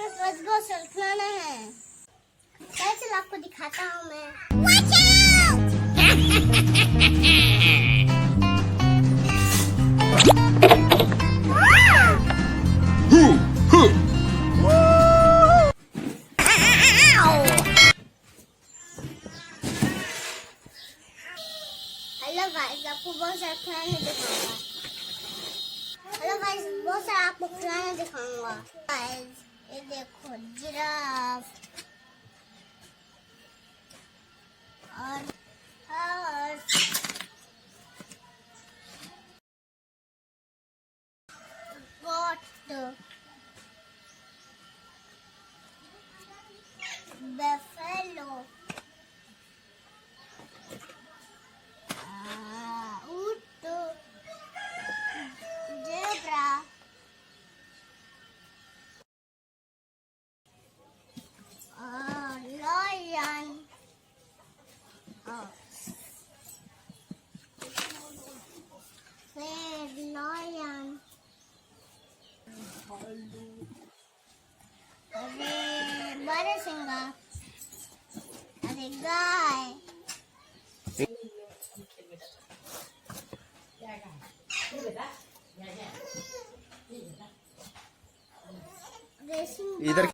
बस को सरकना है। चल आपको दिखाता हूँ मैं। हेलो गाइस, आपको बहुत सारा खिलौने दिखाऊंगा। हेलो गाइस, बहुत सारा आपको खिलौने दिखाऊंगा। गाइस ये देखो, जिराफ और गोट, buffalo, ऊँट, zebra, lion, lion, अरे बारहसिंगा, अरे गाय, इधर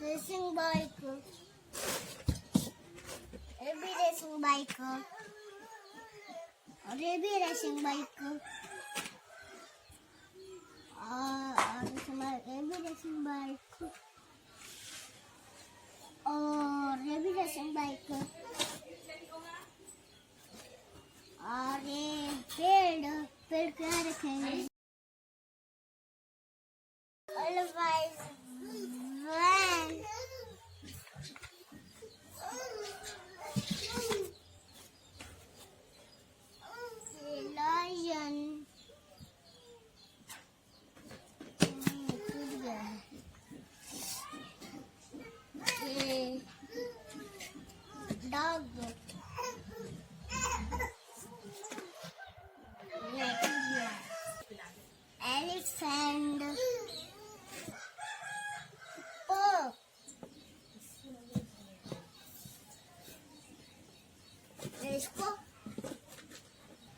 रेसिंग बाइक, ये भी रेसिंग बाइक, और ये भी रेसिंग बाइक, और ये भी रेसिंग बाइक, और ये भी रेसिंग बाइक, और ये पेड़ क्या रखेंगे। Hello guys, van, lion, dog, elephant, pork, इसको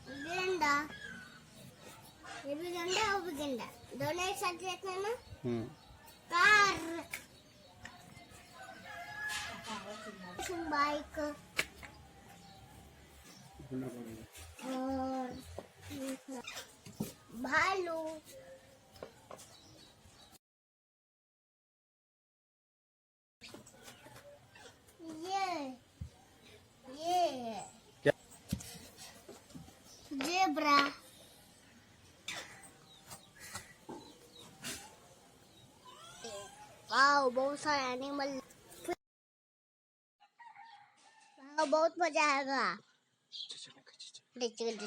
गेंडा, ये भी गेंडा, वो भी गेंडा, दोनों एक साथ रखना ना। कार, बाइक, और भालू, ये क्या? जेब्रा, वाओ बहुत सारे एनिमल, बहुत मजा आएगा। जनक जनक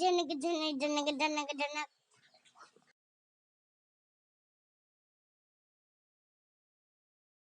जनक जनक जनक जनक जनक